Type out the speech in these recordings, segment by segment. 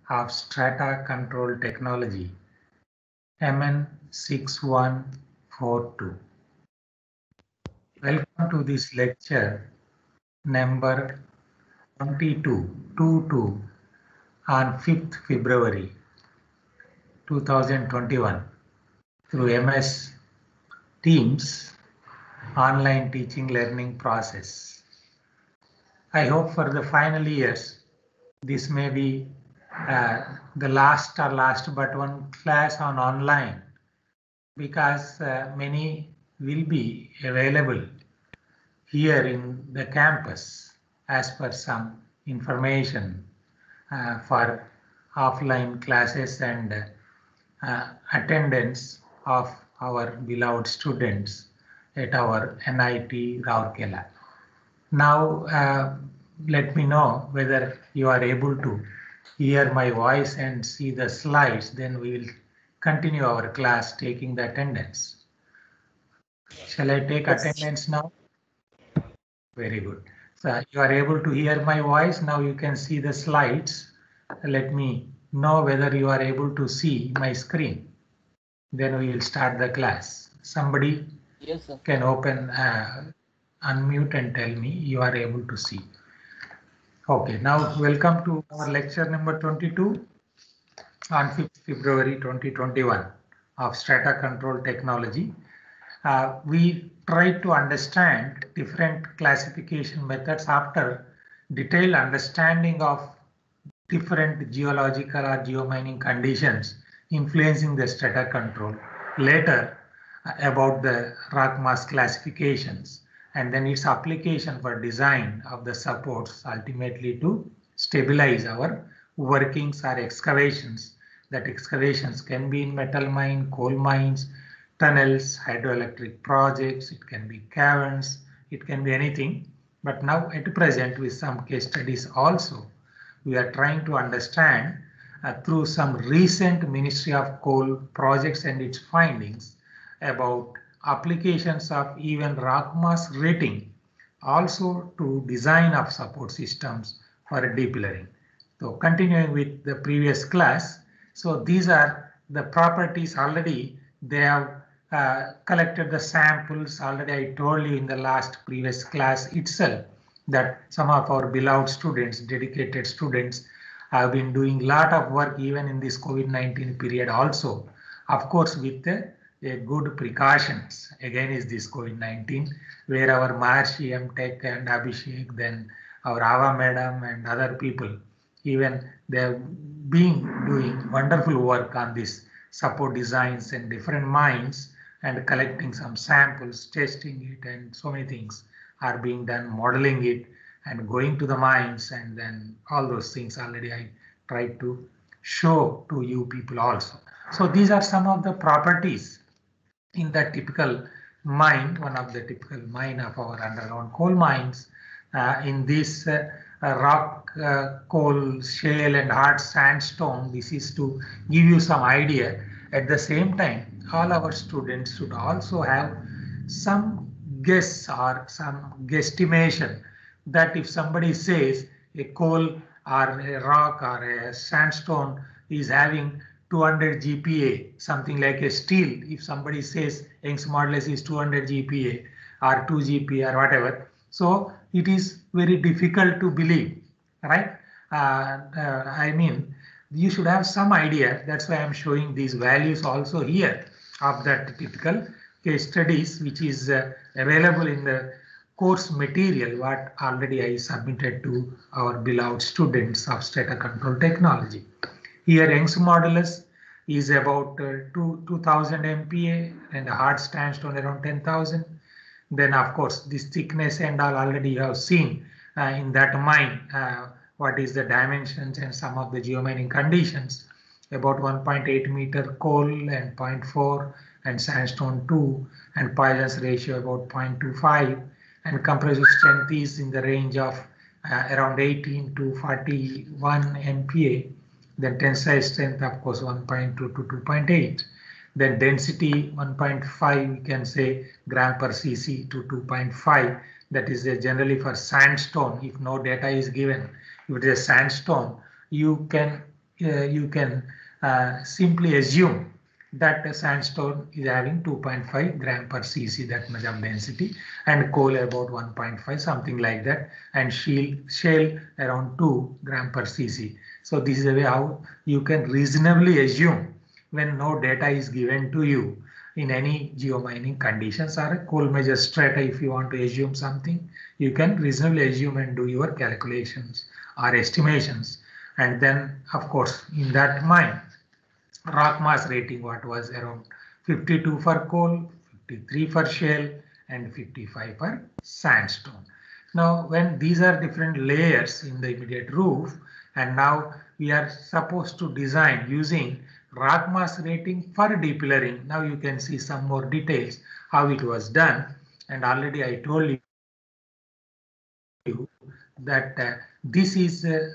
of Strata Control Technology, MN6142. Welcome to this lecture number 22 on 5th February 2021 through MS Teams online teaching learning process. I hope for the final years this may be the last but one class on online, because many will be available here in the campus as per some information for offline classes and attendance of our beloved students at our NIT Rourkela. Now let me know whether you are able to hear my voice and see the slides. Then we will continue our class taking the attendance. Shall I take attendance now? Very good. So you are able to hear my voice. Now you can see the slides. Let me know whether you are able to see my screen. Then we will start the class. Somebody can open, unmute and tell me you are able to see. Okay, now welcome to our lecture number 22 on 5th February 2021 of Strata Control Technology. We try to understand different classification methods after detailed understanding of different geological or geomining conditions influencing the strata control. Later, about the rock mass classifications and then its application for design of the supports, ultimately to stabilize our workings or excavations. That excavations can be in metal mine, coal mines, tunnels, hydroelectric projects, it can be caverns, it can be anything. But now at present, with some case studies also, we are trying to understand through some recent Ministry of Coal projects and its findings about applications of even rock mass rating also to design of support systems for deep learning. So continuing with the previous class, so these are the properties. Already they have collected the samples. Already I told you in the last previous class itself that some of our beloved students, dedicated students, have been doing a lot of work even in this COVID-19 period also, of course with a good precautions against this COVID-19, where our Maharshi M Tech and Abhishek, then our Ava Madam and other people, even they have been doing wonderful work on this support designs and different mines and collecting some samples, testing it, and so many things are being done, modeling it and going to the mines, and then all those things already I tried to show to you people also. So these are some of the properties in the typical mine, one of the typical mine of our underground coal mines. In this rock, coal, shale and hard sandstone, this is to give you some idea. At the same time, all our students should also have some guess or some guesstimation that if somebody says a coal or a rock or a sandstone is having 200 GPa, something like a steel, if somebody says Young's modulus is 200 GPa or 2 GPa or whatever, so it is very difficult to believe, right? I mean, you should have some idea. That's why I'm showing these values also here of that typical case studies, which is available in the course material what already I submitted to our beloved students of strata control technology. Here Young's modulus is about 2000 MPa and hard sandstone around 10,000. Then of course this thickness and all already you have seen in that mine what is the dimensions and some of the geomining conditions. About 1.8 meter coal and 0.4 and sandstone 2 and Poisson's ratio about 0.25 and compressive strength is in the range of around 18 to 41 MPa. Then tensile strength of course 1.2 to 2.8. Then density 1.5, we can say gram per cc to 2.5. That is generally for sandstone. If no data is given, if it is a sandstone, you can you can simply assume that the sandstone is having 2.5 gram per cc, that much of density, and coal about 1.5, something like that, and shale around 2 gram per cc. So this is the way how you can reasonably assume when no data is given to you in any geomining conditions or a coal major strata. If you want to assume something, you can reasonably assume and do your calculations or estimations. And then, of course, in that mine, rock mass rating what was around 52 for coal, 53 for shale, and 55 for sandstone. Now, when these are different layers in the immediate roof, and now we are supposed to design using rock mass rating for depillering. Now you can see some more details how it was done, and already I told you that this is a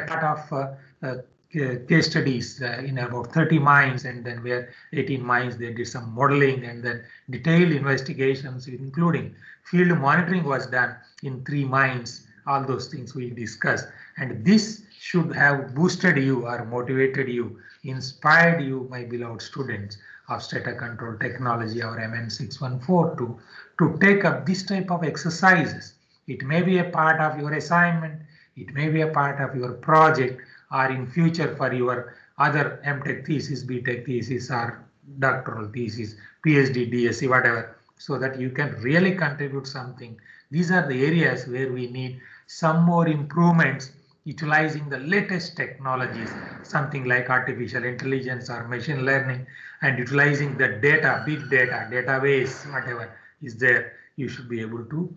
part of case studies in about 30 mines, and then where 18 mines they did some modeling, and then detailed investigations including field monitoring was done in 3 mines. All those things we discussed, and this should have boosted you or motivated you, inspired you, my beloved students of strata control technology or MN614, to take up this type of exercises. It may be a part of your assignment, it may be a part of your project, or in future for your other MTech thesis, BTech thesis, or doctoral thesis, PhD, DSc, whatever, so that you can really contribute something. These are the areas where we need some more improvements utilizing the latest technologies, something like artificial intelligence or machine learning, and utilizing the data, big data, database, whatever is there. You should be able to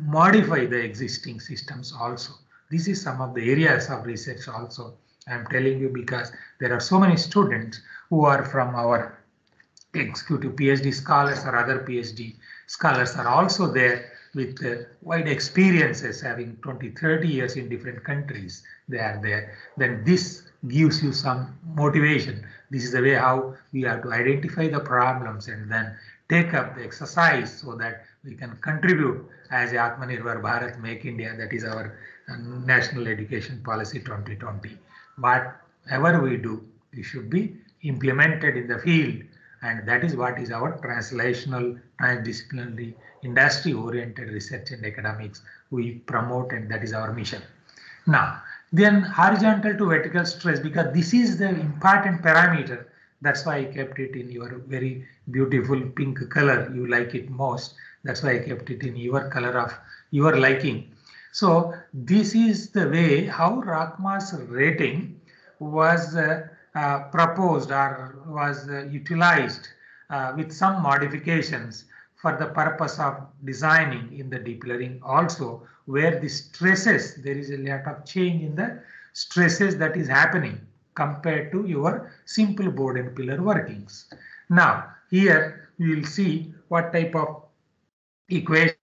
modify the existing systems also. This is some of the areas of research also. I am telling you because there are so many students who are from our executive PhD scholars or other PhD scholars are also there with wide experiences, having 20, 30 years in different countries. They are there. Then this gives you some motivation. This is the way how we have to identify the problems and then take up the exercise so that we can contribute as Atmanirbhar Bharat Make India, that is our National Education Policy 2020. Whatever we do, it should be implemented in the field, and that is what is our translational, transdisciplinary, industry-oriented research and academics we promote, and that is our mission. Now, then horizontal to vertical stress, because this is the important parameter. That's why I kept it in your very beautiful pink color. You like it most. That's why I kept it in your color of your liking. So this is the way how rock mass rating was proposed or was utilized with some modifications for the purpose of designing in the depillering also, where the stresses, there is a lot of change in the stresses that is happening compared to your simple board and pillar workings. Now, here we will see what type of equations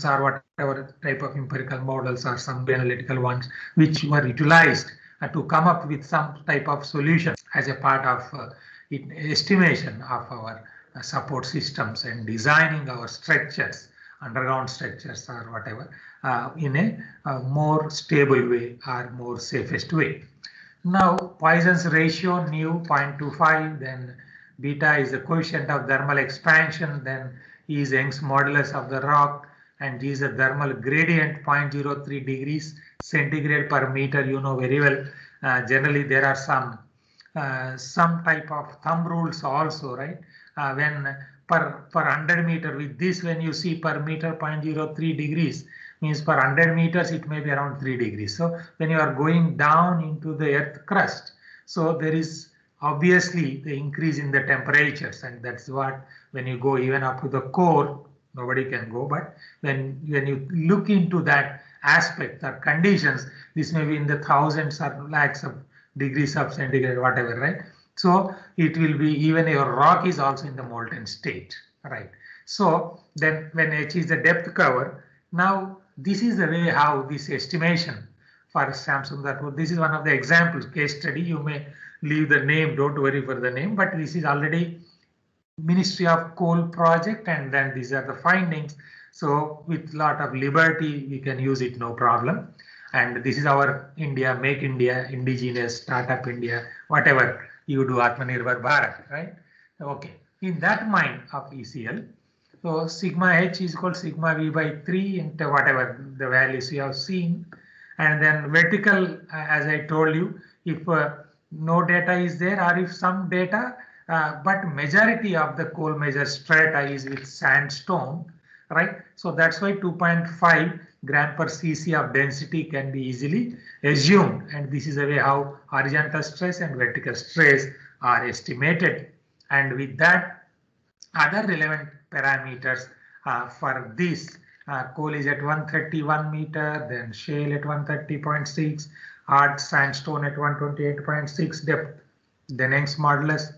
or whatever type of empirical models or some analytical ones which were utilized to come up with some type of solution as a part of estimation of our support systems and designing our structures, underground structures or whatever, in a more stable way or more safest way. Now, Poisson's ratio, nu 0.25, then beta is the coefficient of thermal expansion, then E is Young's modulus of the rock, and G is the thermal gradient, 0.03 degrees centigrade per meter. You know very well. Generally, there are some type of thumb rules also, right? When per 100 meter, with this, when you see per meter 0.03 degrees, means per 100 meters it may be around 3 degrees. So when you are going down into the earth crust, so there is obviously the increase in the temperatures, and that's what, when you go even up to the core, nobody can go, but when you look into that aspect or conditions, this may be in the thousands or lakhs of degrees of centigrade, whatever, right? So it will be, even your rock is also in the molten state, right? So then when H is the depth cover, now this is the way how this estimation for Shamsundarpur, this is one of the examples, case study. You may leave the name, don't worry for the name, but this is already Ministry of Coal project, and then these are the findings. So with lot of liberty, we can use it, no problem. And this is our India, make India, indigenous, startup India, whatever you do, Atmanirbhar Bharat, right? Okay, in that mind of ECL, so sigma H is equal sigma V by 3 into whatever the values you have seen. And then vertical, as I told you, if no data is there or if some data, but majority of the coal measure strata is with sandstone, right? So that's why 2.5 gram per cc of density can be easily assumed. And this is the way how horizontal stress and vertical stress are estimated. And with that, other relevant parameters for this coal is at 131 meter, then shale at 130.6, hard sandstone at 128.6 depth. Then Young's modulus,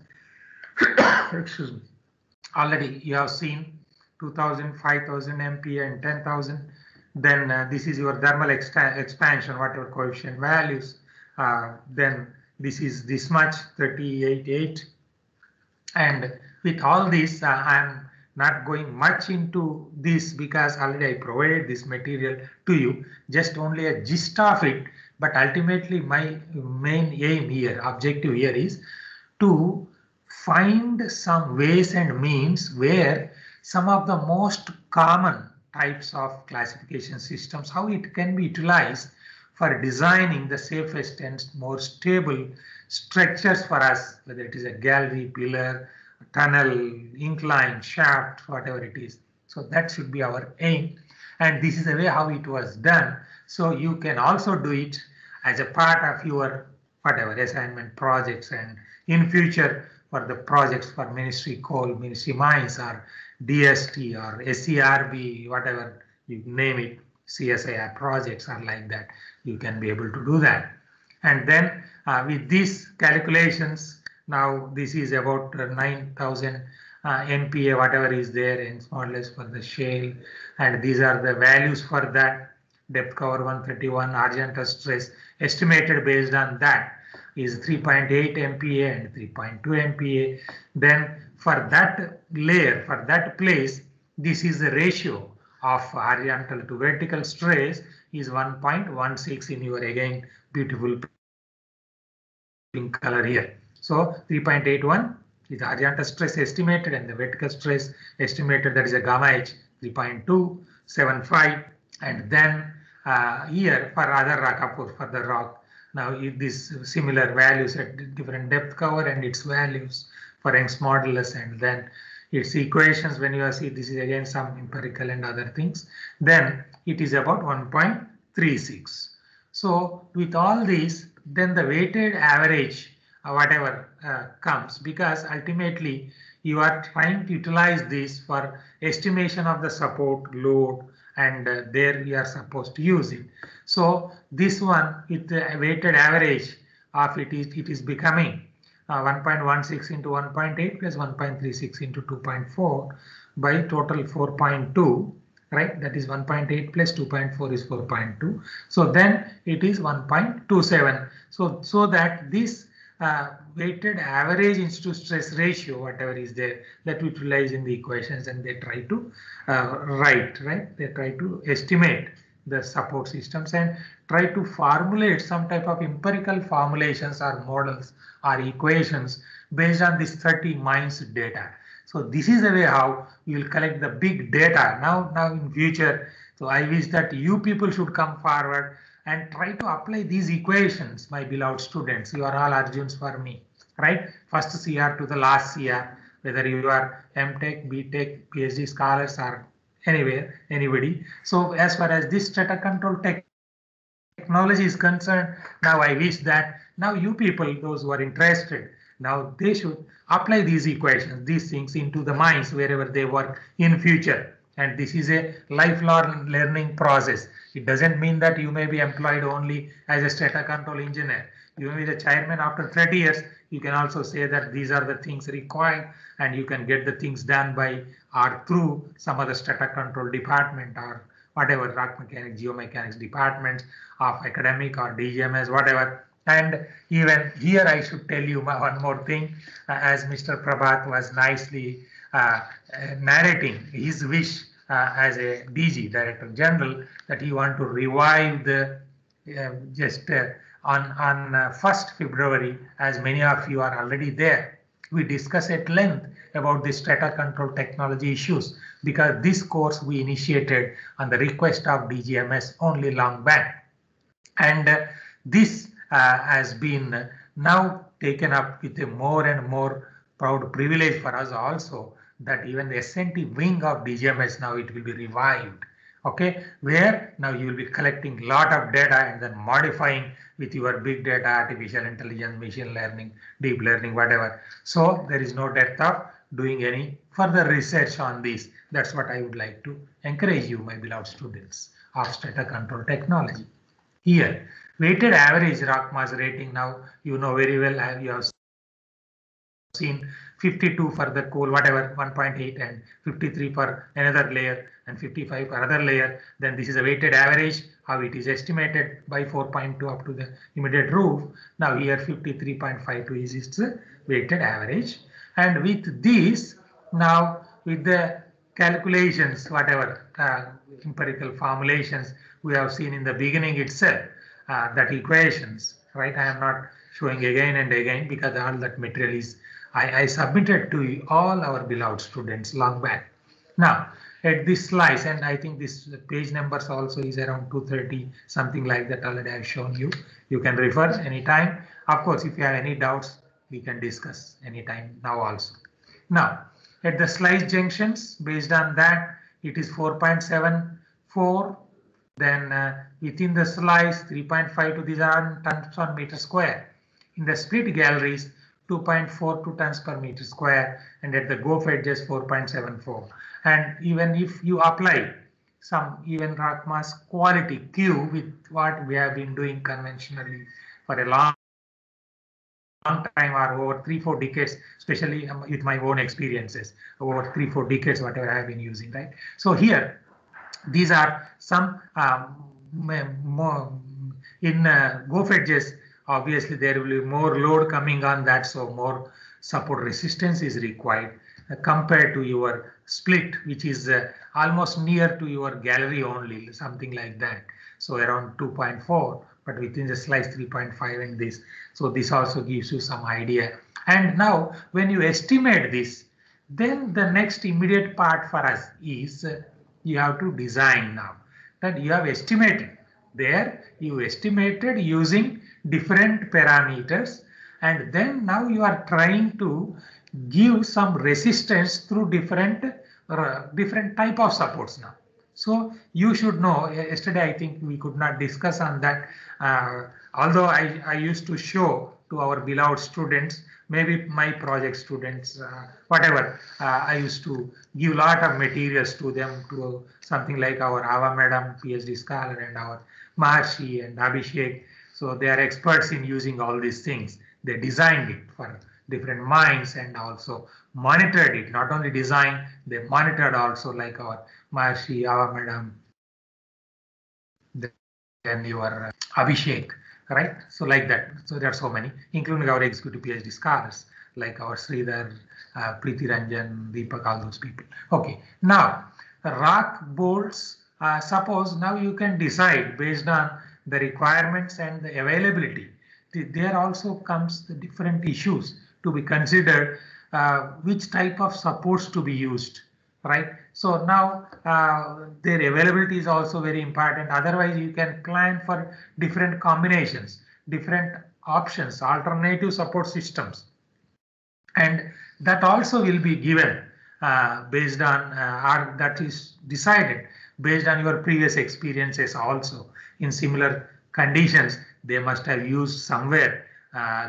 excuse me, already you have seen 2000, 5000 MPa and 10,000. Then this is your thermal expansion, whatever coefficient values. Then this is this much, 38.8. And with all this, I'm not going much into this because already I provided this material to you, just only a gist of it. But ultimately, my main aim here, objective here is to find some ways and means where some of the most common types of classification systems, how it can be utilized for designing the safest and more stable structures for us, whether it is a gallery, pillar, tunnel, incline, shaft, whatever it is. So that should be our aim. And this is the way how it was done. So you can also do it as a part of your whatever assignment projects, and in future for the projects for Ministry Coal, Ministry Mines, or DST or SCRB, whatever you name it, CSIR projects are like that. You can be able to do that. And then with these calculations, now this is about 9,000 MPa, whatever is there in modulus for the shale. And these are the values for that. Depth cover 131, horizontal stress estimated based on that is 3.8 MPa and 3.2 MPa. Then for that layer, for that place, this is the ratio of horizontal to vertical stress is 1.16 in your again beautiful pink color here. So 3.81 is horizontal stress estimated and the vertical stress estimated, that is a gamma H 3.275. And then here for other rock, of course, for the rock. Now if this similar values at different depth cover and its values for Young's modulus, and then its equations, when you see this is again some empirical and other things, then it is about 1.36. So with all these, then the weighted average, whatever comes, because ultimately you are trying to utilize this for estimation of the support load, and there we are supposed to use it. So this one with the weighted average of it is becoming 1.16 into 1.8 plus 1.36 into 2.4 by total 4.2, right? That is 1.8 plus 2.4 is 4.2. So then it is 1.27. So that this weighted average institute stress ratio, whatever is there, that we utilize in the equations, and they try to write, right? They try to estimate the support systems and try to formulate some type of empirical formulations or models or equations based on this 30 mines data. So this is the way how we will collect the big data now in future. So I wish that you people should come forward and try to apply these equations, my beloved students. You are all Arjuns for me, right? First CR to the last CR, whether you are MTech, BTech, PhD scholars, or anywhere, anybody. So as far as this strata control technology is concerned, now I wish that now you people, those who are interested, now they should apply these equations, these things into the mines wherever they work in future. And this is a lifelong learning process. It doesn't mean that you may be employed only as a strata control engineer. You may be the chairman after 30 years. You can also say that these are the things required, and you can get the things done by or through some other strata control department or whatever, rock mechanics, geomechanics departments of academic or DGMS, whatever. And even here I should tell you one more thing, as Mr. Prabhat was nicely narrating his wish as a DG, Director General, that he want to revive the just on 1st February, as many of you are already there, we discuss at length about the strata control technology issues, because this course we initiated on the request of DGMS only long back. And this has been now taken up with a more and more proud privilege for us also, that even the SNT wing of DGMS now it will be revived. Okay, where now you will be collecting lot of data and then modifying with your big data, artificial intelligence, machine learning, deep learning, whatever. So there is no depth of doing any further research on this. That's what I would like to encourage you, my beloved students of strata control technology. Here, weighted average rock mass rating, now you know very well, you have seen 52 for the coal, whatever, 1.8, and 53 for another layer, and 55 for other layer. Then this is a weighted average, how it is estimated by 4.2 up to the immediate roof. Now here 53.52 is its weighted average. And with this, now with the calculations, whatever empirical formulations we have seen in the beginning itself, that equations, right? I am not showing again and again, because all that material is I submitted to all our beloved students long back. Now at this slice, and I think this page numbers also is around 230, something like that, already I've shown you. You can refer anytime. Of course, if you have any doubts, we can discuss anytime now also. Now at the slice junctions, based on that, it is 4.74. Then within the slice, 3.5 to these are tons per meter square. In the split galleries, 2.42 tons per meter square, and at the GOF edges 4.74. And even if you apply some even rock mass quality Q with what we have been doing conventionally for a long time, or over 3-4 decades, especially with my own experiences, over 3-4 decades, whatever I have been using, right? So here, these are some more in GOF edges. Obviously, there will be more load coming on that, so more support resistance is required compared to your split, which is almost near to your gallery only, something like that. So around 2.4, but within the slice 3.5 and this. So this also gives you some idea. And now when you estimate this, then the next immediate part for us is you have to design now. That you have estimated. There you estimated using different parameters, and then now you are trying to give some resistance through different type of supports now. So you should know, yesterday I think we could not discuss on that, although I used to show to our beloved students, maybe my project students, whatever, I used to give a lot of materials to them, to something like our Ava Madam, PhD scholar, and our Maharshi and Abhishek. So they are experts in using all these things. They designed it for different mines and also monitored it. Not only design, they monitored also, like our Maharshi, Ava Madam, then your Abhishek, right? So like that. So there are so many, including our executive PhD scholars, like our Sridhar, Preeti Ranjan, Deepak, all those people. Okay, now rock bolts, suppose now you can decide based on the requirements and the availability. There also comes the different issues to be considered, which type of supports to be used, right? So now their availability is also very important. Otherwise, you can plan for different combinations, different options, alternative support systems. And that also will be given based on, or that is decided based on your previous experiences also. In similar conditions, they must have used somewhere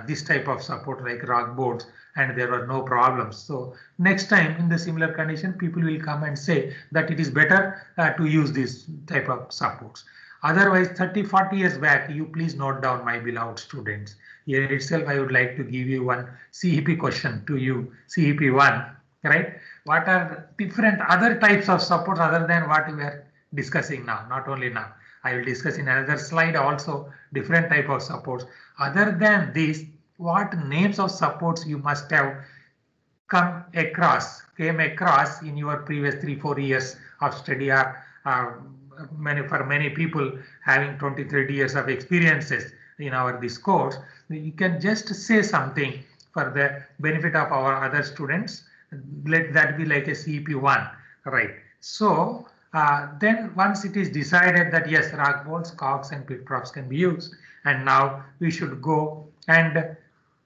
this type of support like rock boards, and there were no problems. So next time in the similar condition, people will come and say that it is better to use this type of supports. Otherwise, 30-40 years back, you please note down, my beloved students. Here itself, I would like to give you one CEP question to you, CEP 1, right? What are different other types of supports other than what we are discussing now? Not only now, I will discuss in another slide also different type of supports. Other than this, what names of supports you must have came across in your previous 3-4 years of study, or for many people having 20-30 years of experiences in this course, you can just say something for the benefit of our other students. Let that be like a CP1, right? So then once it is decided that yes, rock bolts, cogs and pit props can be used, and now we should go, and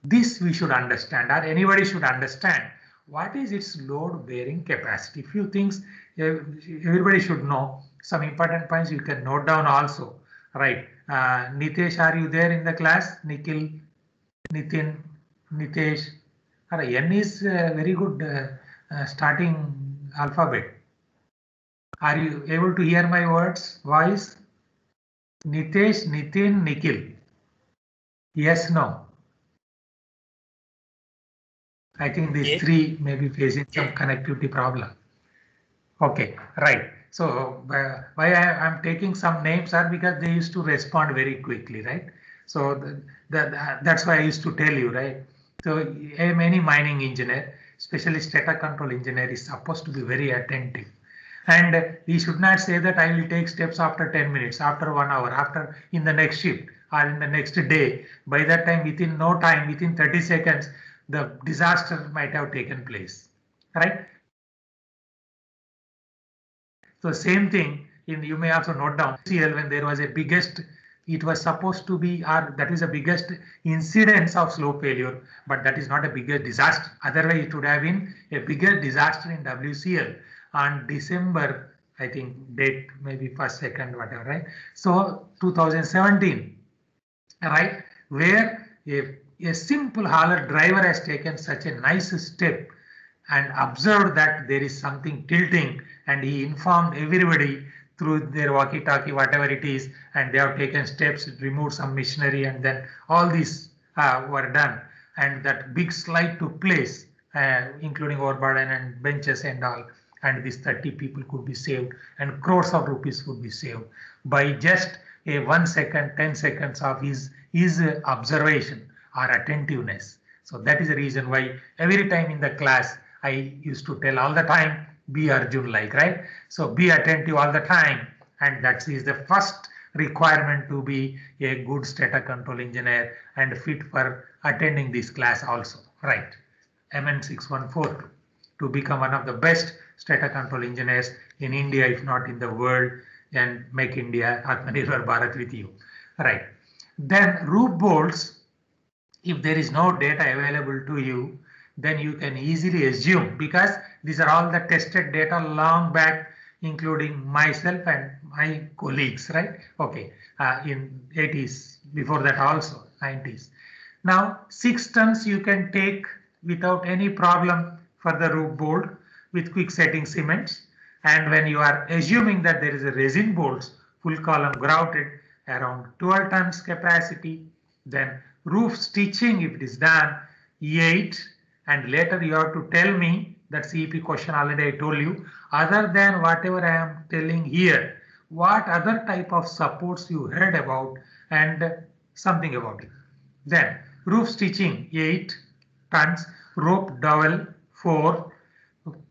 this we should understand, or anybody should understand, what is its load bearing capacity. Few things everybody should know. Some important points you can note down also, right? Nitesh, are you there in the class? Nikhil, Nitin, Nitesh. N is very good starting alphabet. Are you able to hear my voice? Nitesh, Nitin, Nikhil. Yes, no. I think these three may be facing some connectivity problem. Okay, right. So why I'm taking some names are because they used to respond very quickly, right? So that's why I used to tell you, right? So any mining engineer, especially stator control engineer, is supposed to be very attentive. And he should not say that I will take steps after 10 minutes, after 1 hour, after in the next shift or in the next day. By that time, within no time, within 30 seconds, the disaster might have taken place, right? So same thing, you may also note down CL when there was a biggest, it was supposed to be, or that is the biggest incidence of slope failure, but that is not a bigger disaster. Otherwise, it would have been a bigger disaster in WCL on December, I think date maybe 1st, 2nd, whatever, right? So 2017, right, where a simple hauler driver has taken such a nice step and observed that there is something tilting, and he informed everybody through their walkie-talkie, whatever it is, and they have taken steps, removed some machinery, and then all these were done, and that big slide took place, including overburden and benches and all, and these 30 people could be saved, and crores of rupees would be saved by just a 1 second, 10 seconds of his observation or attentiveness. So that is the reason why every time in the class I used to tell all the time, be Arjun like, right? So be attentive all the time, and that is the first requirement to be a good stator control engineer and fit for attending this class also, right? MN6142 to become one of the best stator control engineers in India, if not in the world, and make India Atmanirbhar Bharat with you, right? Then roof bolts, if there is no data available to you, then you can easily assume, because these are all the tested data long back, including myself and my colleagues, right? Okay, in 80s, before that also 90s. Now 6 tons you can take without any problem for the roof bolt with quick setting cements. And when you are assuming that there is a resin bolts, full column grouted, around 12 tons capacity, then roof stitching, if it is done, 8, and later you have to tell me that CEP question already I told you, other than whatever I am telling here, what other type of supports you heard about and something about it. Then roof stitching 8 tons, rope dowel 4,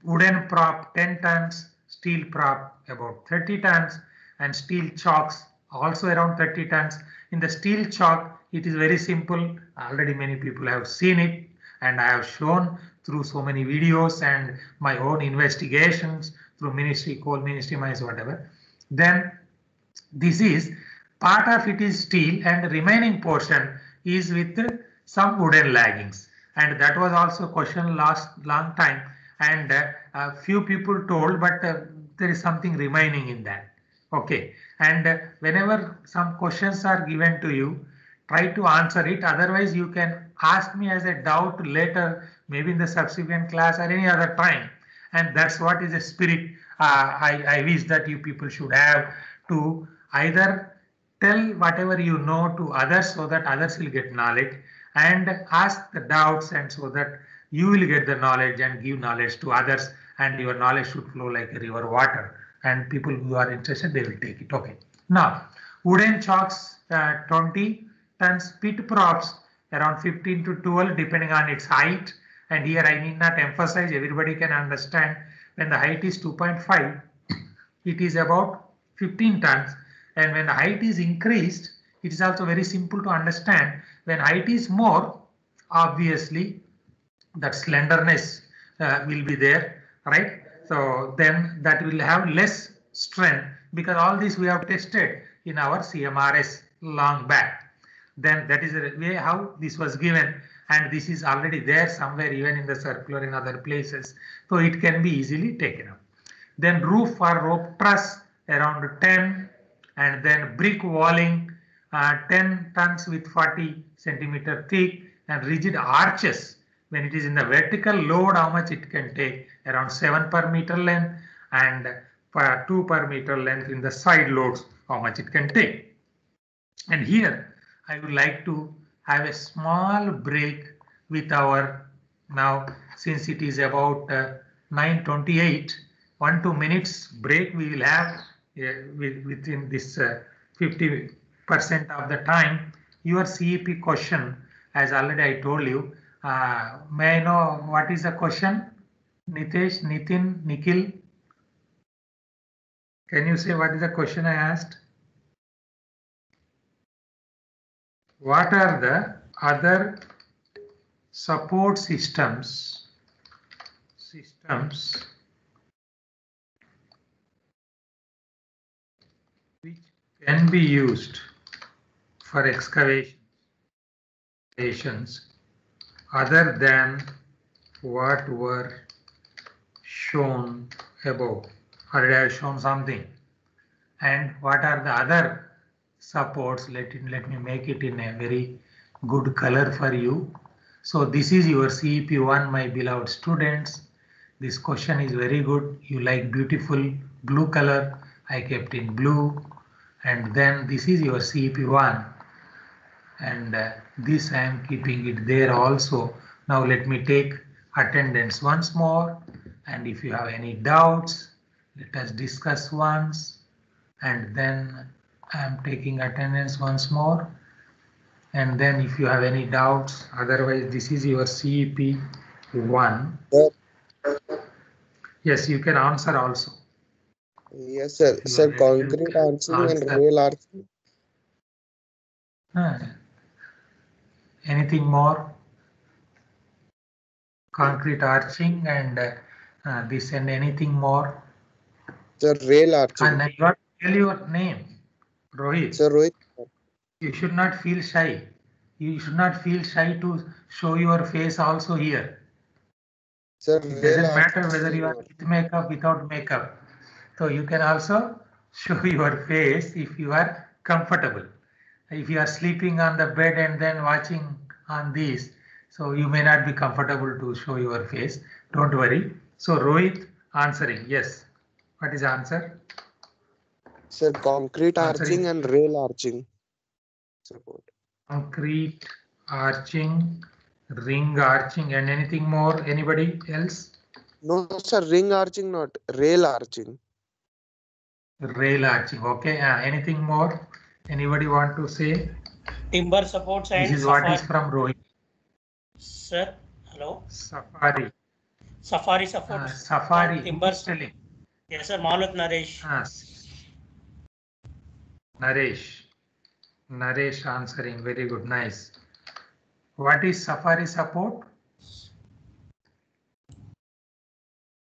wooden prop 10 tons, steel prop about 30 tons, and steel chocks also around 30 tons. In the steel chalk, it is very simple. Already many people have seen it, and I have shown through so many videos and my own investigations through ministry, coal ministry, mines, whatever. Then this is part of it is steel, and remaining portion is with some wooden laggings. And that was also a question last long time, and a few people told, but there is something remaining in that. Okay, and whenever some questions are given to you, try to answer it. Otherwise, you can ask me as a doubt later, maybe in the subsequent class or any other time. And that's what is the spirit I wish that you people should have, to either tell whatever you know to others so that others will get knowledge, and ask the doubts, and so that you will get the knowledge and give knowledge to others, and your knowledge should flow like a river water, and people who are interested, they will take it. Okay. Now, wooden chalks 20 tons, pit props around 15 to 12 depending on its height. And here I need not emphasize, everybody can understand when the height is 2.5, it is about 15 tons. And when height is increased, it is also very simple to understand. When height is more, obviously that slenderness will be there, right? So then that will have less strength, because all this we have tested in our CMRS long back. Then that is the way how this was given, and this is already there somewhere even in the circular in other places. So it can be easily taken up. Then roof or rope truss around 10, and then brick walling 10 tons with 40 centimeter thick, and rigid arches when it is in the vertical load, how much it can take, around 7 per meter length, and 2 per meter length in the side loads, how much it can take. And here I would like to have a small break with our, now since it is about 9:28, 1-2 minutes break we will have within this 50% of the time. Your CEP question, as already I told you, may I know what is the question? Nitesh, Nitin, Nikhil, can you say what is the question I asked? What are the other support systems which can be used for excavations other than what were shown above? Already I have shown something. And what are the other supports? Let me make it in a very good color for you. So this is your CEP1, my beloved students. This question is very good. You like beautiful blue color. I kept in blue. And then this is your CEP1. And this I am keeping it there also. Now let me take attendance once more. And if you have any doubts, let us discuss once. And then I am taking attendance once more. And then if you have any doubts, otherwise this is your CEP1. Yes, you can answer also. Yes, sir. Sir, concrete arching and rail arching. Anything more? Concrete arching and this and anything more? Sir, rail arching. And you got to tell your name, Rohit. Sir, Rohit. You should not feel shy. You should not feel shy to show your face also here. Sir, it doesn't matter whether you are with makeup, without makeup. So you can also show your face if you are comfortable. If you are sleeping on the bed and then watching on this, so you may not be comfortable to show your face. Don't worry. So Rohit answering, yes. What is the answer? Sir, concrete arching and rail arching support. Concrete arching, ring arching, and anything more? Anybody else? No, sir, ring arching, not rail arching. Rail arching. Okay. Anything more? Anybody want to say? Timber supports and this is Safari. What is from Rohit? Sir, hello. Safari. Safari supports. Safari. Timber. Telling. Yes, sir. Malut Naresh. Naresh answering. Very good. Nice. What is Safari support?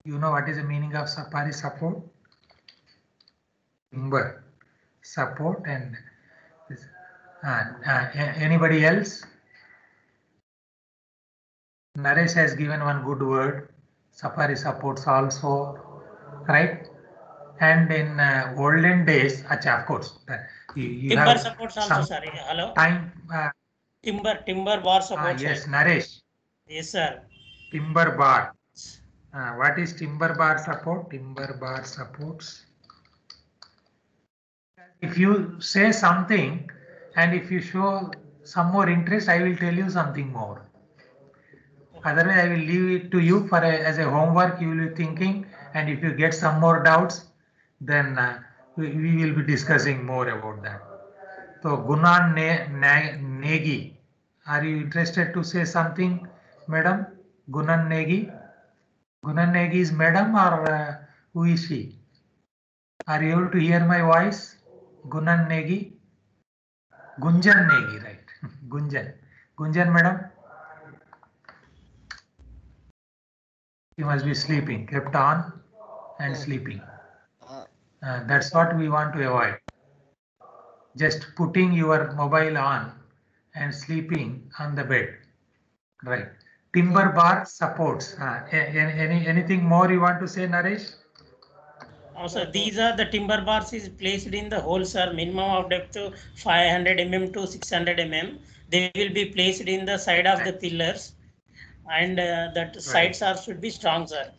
You know what is the meaning of Safari support? Timber support. And anybody else? Naresh has given one good word. Safari supports also, right? And in olden days, of course, you timber have supports also, sorry. Hello. Time. Timber bar supports. Yes, Naresh. Yes, sir. Timber bar. What is timber bar support? Timber bar supports. If you say something and if you show some more interest, I will tell you something more. Otherwise, I will leave it to you for as a homework. You will be thinking, and if you get some more doubts, then we will be discussing more about that. So, Gunan Negi, are you interested to say something, madam? Gunan Negi? Gunan Negi is madam or who is she? Are you able to hear my voice? Gunan Negi? Gunjan Negi, right? Gunjan. Gunjan, madam? You must be sleeping, kept on and sleeping. That's what we want to avoid. Just putting your mobile on and sleeping on the bed. Right. Timber bar supports. Anything more you want to say, Naresh? Also, these are the timber bars is placed in the hole, sir. Minimum of depth to 500 mm to 600 mm. They will be placed in the side of the pillars, and that sides are should be strong, sir.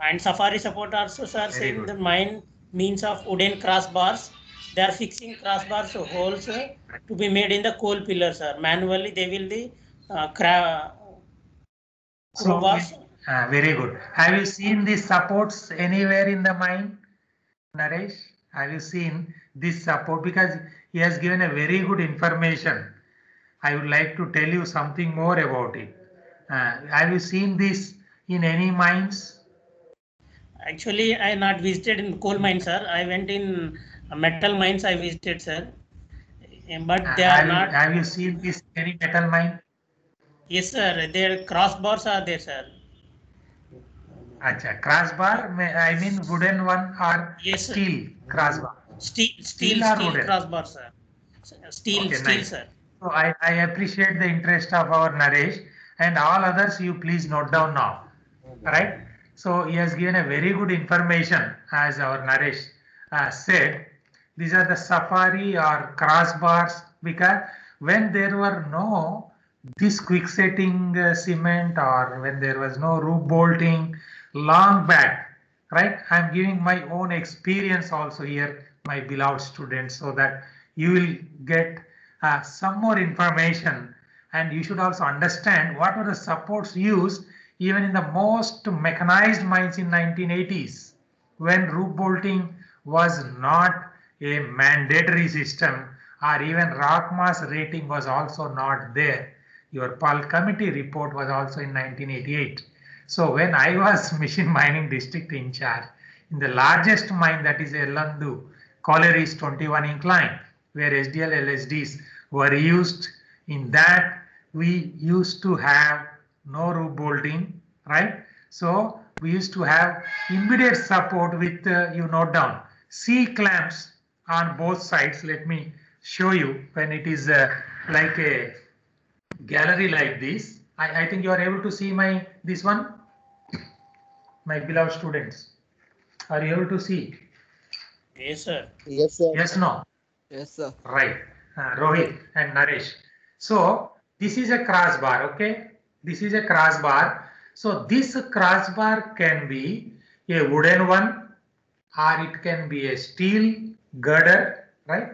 And safari support also, sir. Very Same good. the mine means of wooden crossbars. They are fixing crossbars holes to be made in the coal pillars, sir. Manually, they will be So, crowbars. very good. Have you seen these supports anywhere in the mine, Naresh? Have you seen this support? Because he has given a very good information. I would like to tell you something more about it. Have you seen this in any mines? Actually, I not visited in coal mines, sir. I went in metal mines. I visited, sir. But they are not. Have you seen this in any metal mine? Yes, sir. Their crossbars are there, sir. Acha, crossbar, I mean wooden one or Yes, sir. steel crossbar? Steel or wooden? crossbar, sir. Steel, Nice. sir. So I appreciate the interest of our Naresh, and all others you please note down now. Right? So he has given a very good information, as our Naresh said. These are the safari or crossbars, because when there were no this quick setting cement, or when there was no roof bolting long back, right? I'm giving my own experience also here, my beloved students, so that you will get some more information, and you should also understand what were the supports used even in the most mechanized mines in 1980s, when roof bolting was not a mandatory system, or even rock mass rating was also not there. Your PAL committee report was also in 1988. So when I was machine mining district in charge, in the largest mine, that is Ellandu, Collieries 21 incline, where SDL LSDs were used, in that we used to have no roof bolting, right? So we used to have immediate support with, you note down, C clamps on both sides. Let me show you when it is like a gallery like this. I think you are able to see this one, my beloved students. Are you able to see? Yes, sir. Yes, sir. Yes, no? Yes, sir. Right. Rohit and Naresh. So this is a crossbar, okay? This is a crossbar. So this crossbar can be a wooden one, or it can be a steel girder, right?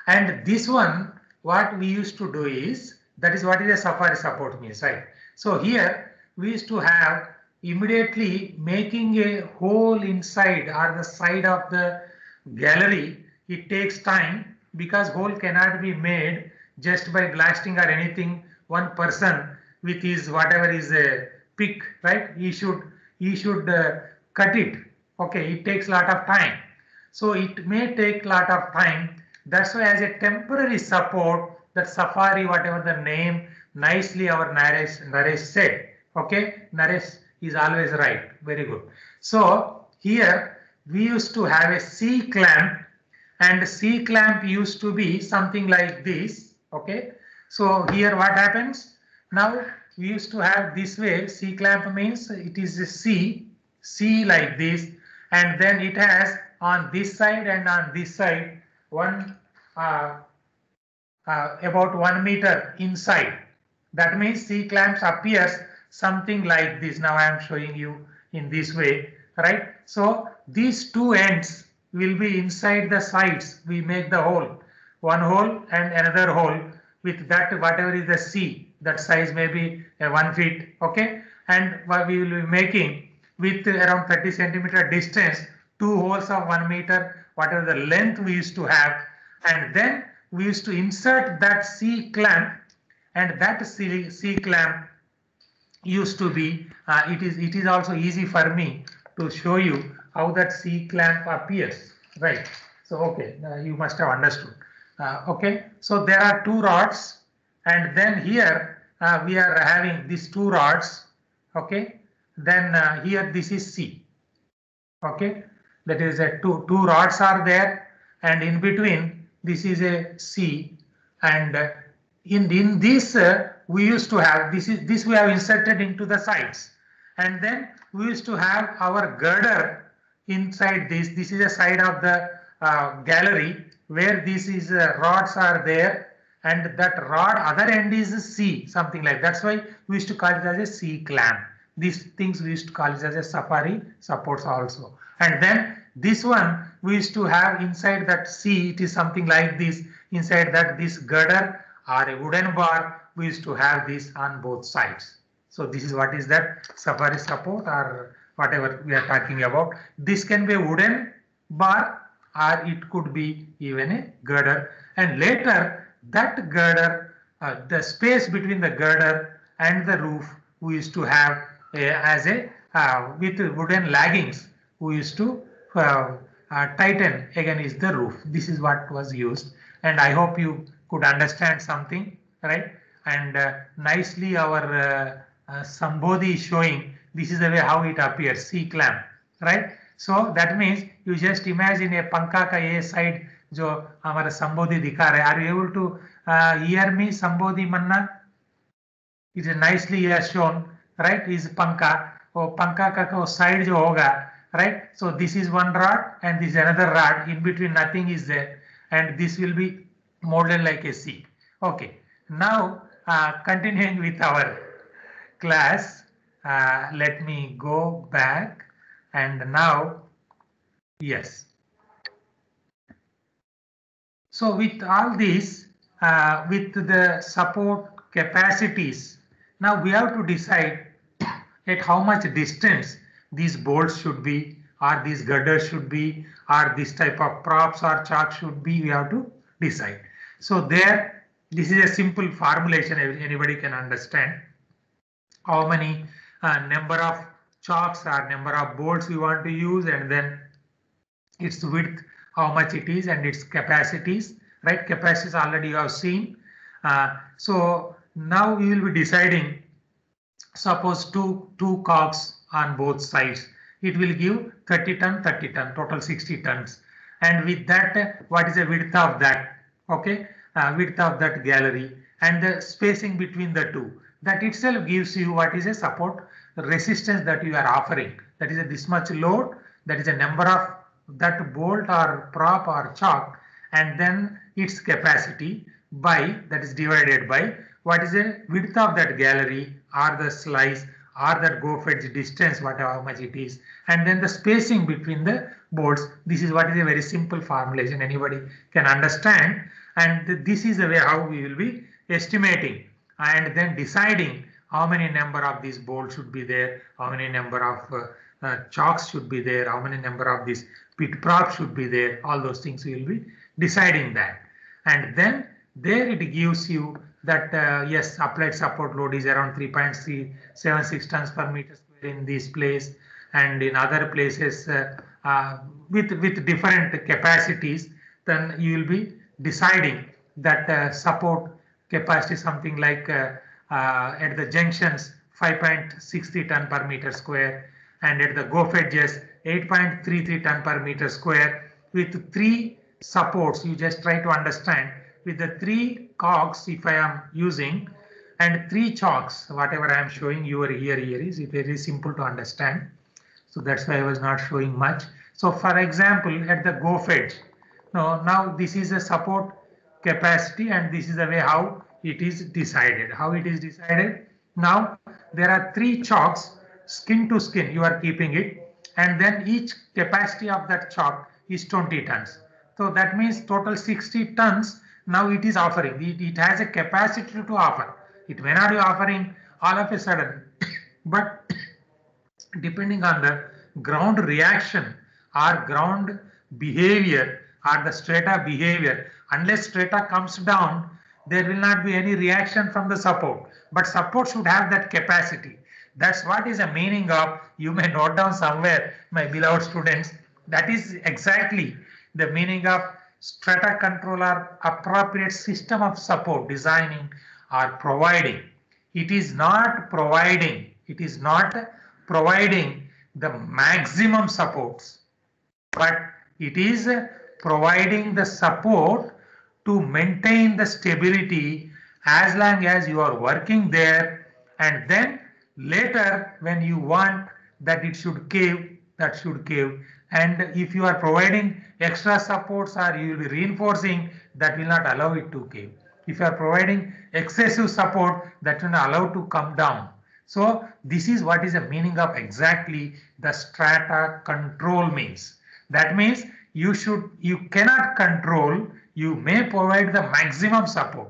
And this one, what we used to do is, that is what is a safari support means, right? So here we used to have immediately making a hole inside or the side of the gallery. It takes time, because hole cannot be made just by blasting or anything. One person with his whatever is a pick, right? He should cut it. Okay, it takes a lot of time. So it may take a lot of time. That's why, as a temporary support, that safari, whatever the name, nicely our Naresh said. Okay, Naresh is always right. Very good. So here we used to have a C clamp, and C clamp used to be something like this. Okay, so here what happens? Now we used to have this way. C clamp means it is a C like this, and then it has on this side and on this side one about 1 meter inside. That means C clamps appears something like this. Now I am showing you in this way, right? So these two ends will be inside the sides. We make the hole, one hole and another hole, with that whatever is the C, that size may be 1 feet, okay? And we will be making with around 30 centimeter distance, two holes of 1 meter, whatever the length we used to have, and then we used to insert that C clamp, and that C clamp used to be, it is also easy for me to show you how that C clamp appears. Right. So, okay, you must have understood. Okay, so there are two rods, and then here we are having these two rods. Okay, then here this is C. Okay, that is a two rods are there, and in between this is a C, and in this we used to have this we have inserted into the sides, and then we used to have our girder inside this. This is a side of the gallery where this is rods are there, and that rod other end is C, something like that's why we used to call it as a C clamp. These things we used to call it as a safari supports also. And then this one we used to have inside that C, it is something like this. Inside that this girder or a wooden bar, we used to have this on both sides. So this is what is that safari support or whatever we are talking about. This can be a wooden bar or it could be even a girder. And later that girder, the space between the girder and the roof, we used to have as a with wooden laggings, we used to tighten against the roof. This is what was used, and I hope you could understand something, right? And nicely our Sambodhi is showing this is the way how it appears, C clamp, right? So that means you just imagine a पंखा का ये side जो हमारा Sambodhi दिखा रहा है. Are you able to hear me, Sambodhi Manna? It is nicely here shown, right? Is पंखा, वो पंखा का वो side जो होगा, right? So this is one rod and this is another rod. In between nothing is there, and this will be molded like a C. Okay. Now continuing with our class, let me go back, and now yes. So with all these, with the support capacities, now we have to decide at how much distance these bolts should be, or these girders should be, or this type of props or chalk should be. We have to decide. So there, this is a simple formulation anybody can understand. How many number of chalks or number of bolts we want to use, and then its width, how much it is, and its capacities, right? Capacities already you have seen. So now we will be deciding, suppose two cogs on both sides, it will give 30 ton, total 60 tons. And with that, what is the width of that? Okay, width of that gallery and the spacing between the two. That itself gives you what is a support resistance that you are offering. That is this much load, that is a number of that bolt or prop or chalk, and then its capacity by, that is divided by, what is the width of that gallery or the slice or that go fetch distance, whatever how much it is, and then the spacing between the bolts. This is what is a very simple formulation anybody can understand, and this is the way how we will be estimating and then deciding how many number of these bolts should be there, how many number of chalks should be there, how many number of these pit props should be there. All those things we will be deciding that, and then there it gives you that yes, applied support load is around 3.376 tons per meter square in this place, and in other places with different capacities. Then you will be deciding that support capacity something like at the junctions 5.63 ton per meter square, and at the go edges 8.33 ton per meter square, with 3 supports. You just try to understand with the 3 cogs if I am using, and 3 chalks, whatever I am showing you here is very simple to understand. So that's why I was not showing much. So for example, at the go edge, now this is a support capacity, and this is the way how it is decided. How it is decided? Now there are 3 chalks, skin to skin you are keeping it, and then each capacity of that chalk is 20 tons. So that means total 60 tons. Now it is offering. It has a capacity to offer. It may not be offering all of a sudden, but depending on the ground reaction or ground behavior or the strata behavior, unless strata comes down, there will not be any reaction from the support. But support should have that capacity. That's what is the meaning of, you may note down somewhere, my beloved students, that is exactly the meaning of strata control or appropriate system of support designing or providing. It is not providing the maximum supports, but it is providing the support to maintain the stability as long as you are working there, and then later when you want that it should cave, that should cave. And if you are providing extra supports or you will be reinforcing, that will not allow it to cave. If you are providing excessive support, that will not allow to come down. So this is what is the meaning of exactly the strata control means. That means you cannot control, you may provide the maximum support,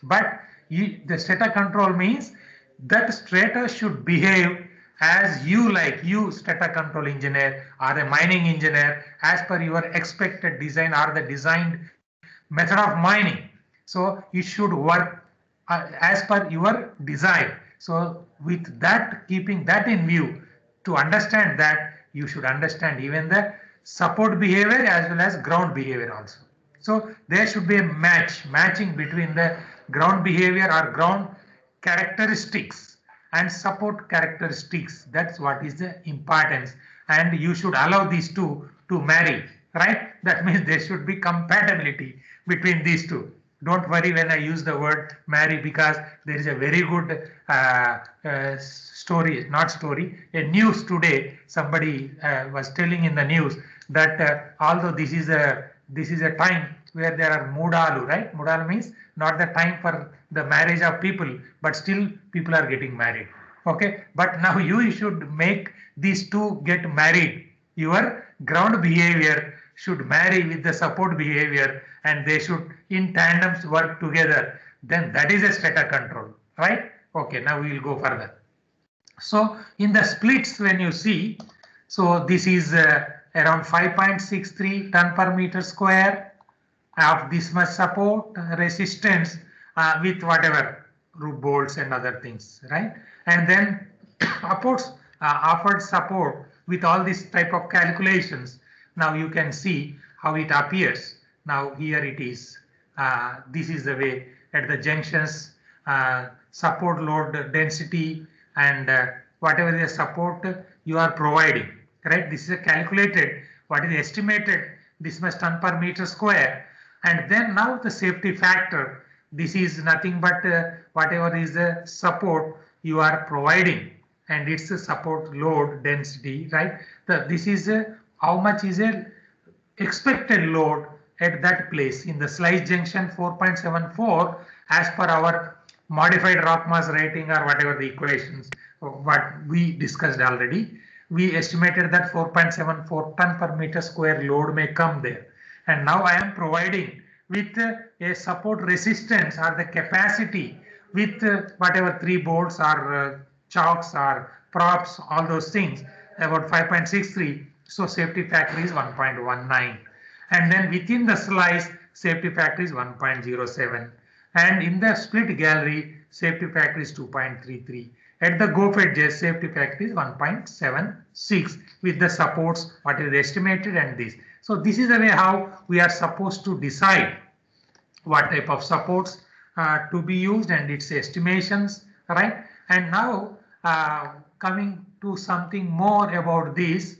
but the strata control means that strata should behave as you like, you strata control engineer or a mining engineer, as per your expected design or the designed method of mining. So it should work as per your design. So with that, keeping that in view, to understand that, you should understand even the support behavior as well as ground behavior also. So there should be a matching between the ground behavior or ground characteristics and support characteristics. That's what is the importance, and you should allow these two to marry, right? That means there should be compatibility between these two. Don't worry when I use the word marry, because there is a very good a news today. Somebody was telling in the news that although this is a time where there are mudalu, right? Mudalu means not the time for the marriage of people, but still people are getting married. Okay, but now you should make these two get married. Your ground behavior should marry with the support behavior, and they should in tandems work together. Then that is a strata control, right? Okay, now we will go further. So in the splits, when you see, so this is around 5.63 ton per meter square of this much support resistance with whatever root bolts and other things, right? And then offered support with all this type of calculations. Now you can see how it appears. Now here it is. This is the way at the junctions, support load density and whatever the support you are providing, right? This is a calculated, what is estimated this much ton per meter square. And then now the safety factor, this is nothing but whatever is the support you are providing, and it's a support load density, right? This is how much is a expected load at that place in the slice junction 4.74 as per our modified rock mass rating or whatever the equations what we discussed already. We estimated that 4.74 ton per meter square load may come there, and now I am providing with a support resistance or the capacity with whatever 3 bolts or chocks or props, all those things, about 5.63. So safety factor is 1.19, and then within the slice safety factor is 1.07, and in the split gallery safety factor is 2.33. At the go edges safety factor is 1.76 with the supports what is estimated and this. So this is the way how we are supposed to decide what type of supports to be used and its estimations, right? And now coming to something more about this,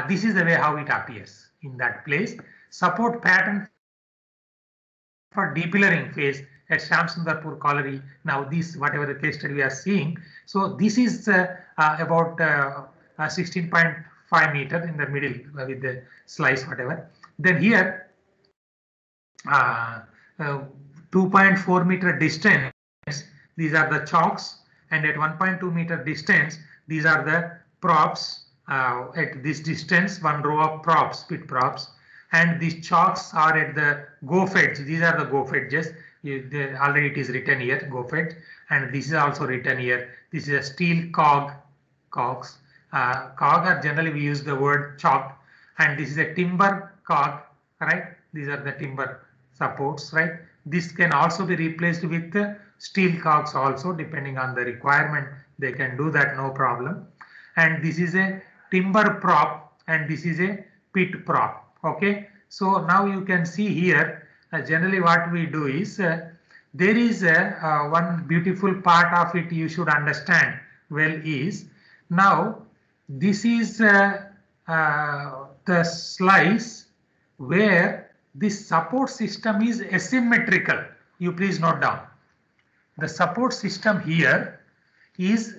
this is the way how it appears in that place. Support pattern for depillering phase at Shamsundarpur colliery. Now this whatever the case study we are seeing. So this is about 16.5 meter in the middle with the slice whatever. Then here 2.4 meter distance, these are the chocks, and at 1.2 meter distance these are the props. At this distance 1 row of props, pit props, and these chocks are at the go edge. These are the go edges. Already it is written here, go edge, and this is also written here. This is a steel cogs. Cog are generally we use the word chalk, and this is a timber cog, right? These are the timber supports, right? This can also be replaced with steel cogs also, depending on the requirement. They can do that, no problem. And this is a timber prop, and this is a pit prop. Okay, So now you can see here, generally what we do is, there is one beautiful part of it you should understand well is, now this is the slice where this support system is asymmetrical. You please note down. The support system here is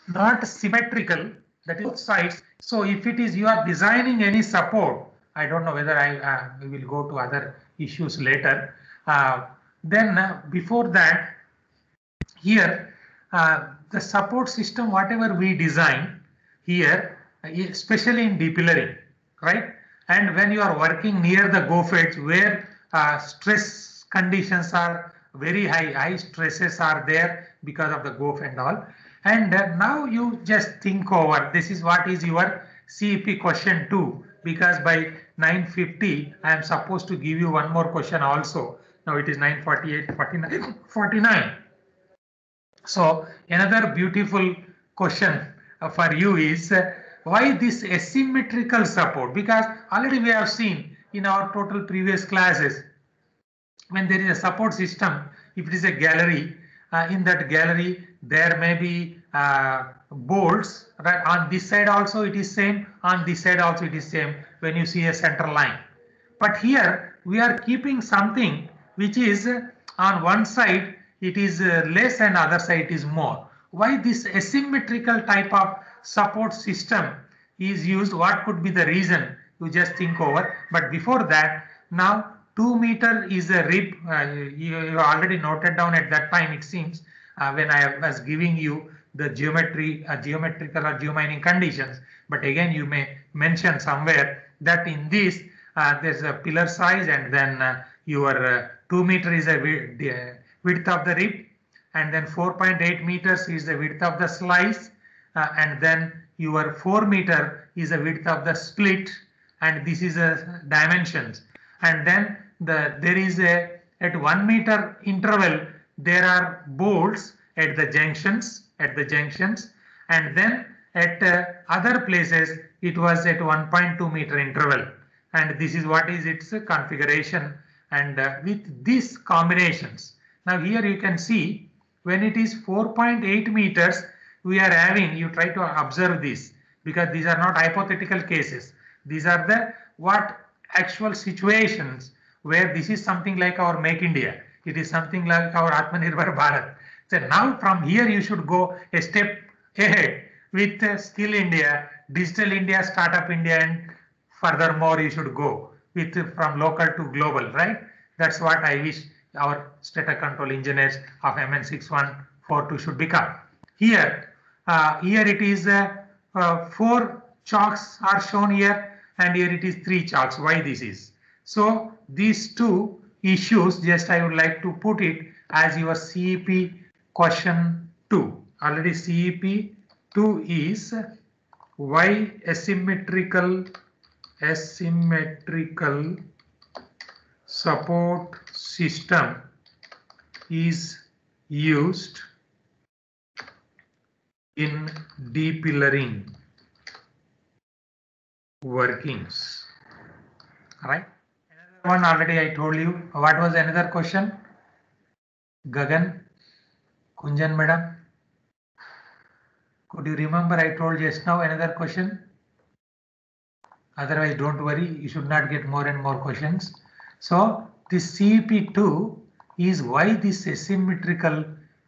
not symmetrical, that is both sides. So if it is you are designing any support, I don't know whether we will go to other issues later. Then before that, here the support system, whatever we design here, especially in depillering, right? And when you are working near the GOFEDs where stress conditions are very high, high stresses are there because of the GOF and all. And now you just think over, this is what is your CEP question 2, because by 9:50 I am supposed to give you one more question also. Now it is 9:48, 49. So another beautiful question for you is why this asymmetrical support? Because already we have seen in our total previous classes, when there is a support system, if it is a gallery, in that gallery there may be bolts, right? On this side also it is same, on this side also it is same when you see a center line. But here we are keeping something which is on one side it is less and other side it is more. Why this asymmetrical type of support system is used? What could be the reason? You just think over. But before that, now 2 meter is a rib. You already noted down at that time, it seems, when I was giving you the geometrical or geomining conditions. But again, you may mention somewhere that in this there's a pillar size, and then your 2 meter is a width of the rib, and then 4.8 meters is the width of the slice, and then your 4 meter is the width of the split, and this is a dimensions. And then there is a at 1 meter interval there are bolts at the junctions, and then at other places it was at 1.2 meter interval, and this is what is its configuration. And with these combinations, now here you can see when it is 4.8 meters, we are having, you try to observe this because these are not hypothetical cases. These are the what actual situations where this is something like our Make India. It is something like our Atmanirbhar Bharat. So now from here you should go a step ahead with Skill India, Digital India, Startup India, and furthermore you should go with from local to global, right? That's what I wish our stator control engineers of MN6142 should become. Here it is 4 chalks are shown here, and here it is 3 chalks. Why this is? So these 2 issues, just I would like to put it as your CEP question 2. Already CEP 2 is why asymmetrical support system is used in depillering workings. All right. Another one already I told you. What was another question? Gagan, Kunjan madam. Could you remember I told just now another question? Otherwise, don't worry, you should not get more and more questions. So this CEP2 is why this asymmetrical,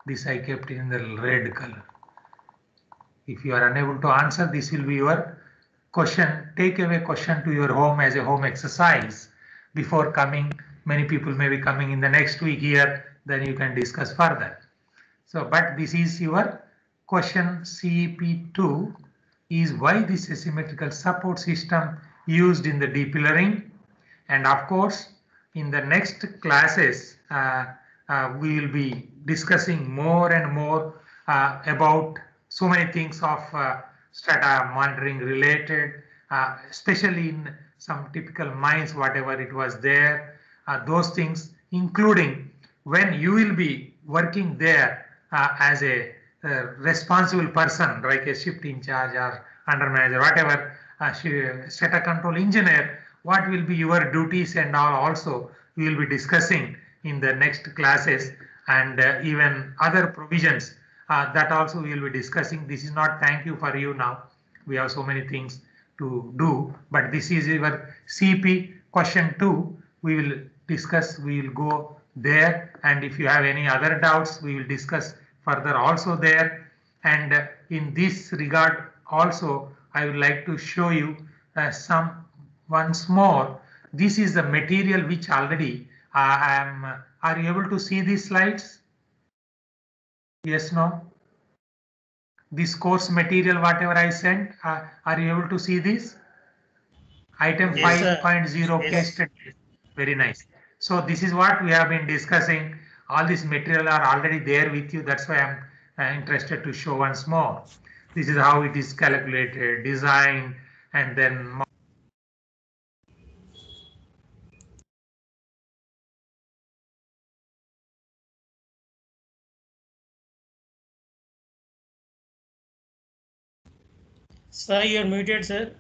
this I kept in the red color. If you are unable to answer, this will be your question, take away question to your home as a home exercise before coming. Many people may be coming in the next week here, then you can discuss further. So, but this is your question CEP2 is why this asymmetrical support system used in the depillering. And of course, in the next classes, we will be discussing more and more about so many things of strata monitoring related, especially in some typical mines, whatever it was there, those things, including when you will be working there as a responsible person, like a shift in charge or under manager, whatever, STATA control engineer, what will be your duties and all also we will be discussing in the next classes, and even other provisions that also we will be discussing. This is not thank you for you now. We have so many things to do, but this is your CP question 2. We will discuss, we will go there, and if you have any other doubts, we will discuss further also there. And in this regard also, I would like to show you once more. This is the material which already are you able to see these slides? Yes, no? This course material, whatever I sent, are you able to see this? Item 5.0 case study. Very nice. So this is what we have been discussing. All this material are already there with you. That's why I'm interested to show once more. This is how it is calculated, designed, and then Sir, you're muted, sir.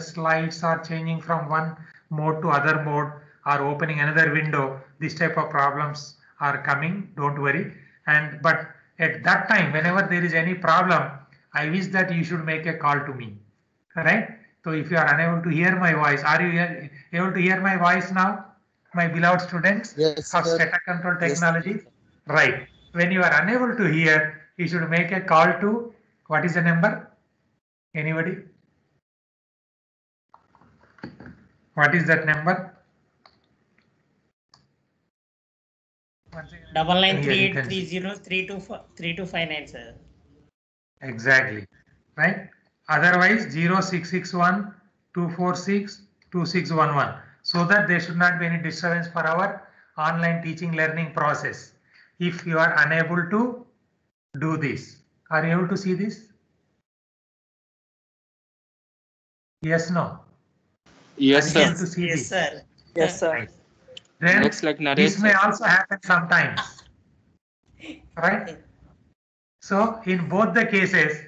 slides are changing from one mode to other mode, or opening another window. This type of problems are coming, don't worry. But at that time, whenever there is any problem, I wish that you should make a call to me, right? So if you are unable to hear my voice, are you able to hear my voice now, my beloved students? Yes, of sir. STATA control technology? Yes. Right. When you are unable to hear, you should make a call to, what is the number? Anybody? What is that number? 9938303259, sir. Exactly, right? Otherwise 0661 246 2611, so that there should not be any disturbance for our online teaching learning process. If you are unable to do this, are you able to see this? Yes, no? Yes, Are you sir. able to see Yes, this? sir. Yes, sir. Right. Then Looks like this Naresh, may sir. also happen sometimes, right? So in both the cases,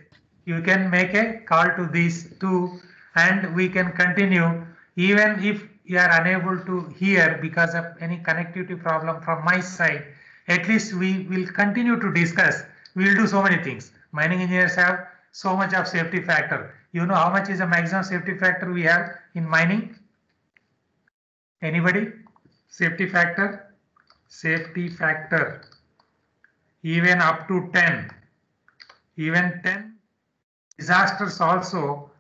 you can make a call to these two, and we can continue. Even if you are unable to hear because of any connectivity problem from my side, at least we will continue to discuss. We will do so many things. Mining engineers have so much of safety factor. You know how much is the maximum safety factor we have in mining? Anybody? Safety factor? Safety factor. Even up to 10. Even 10 disasters also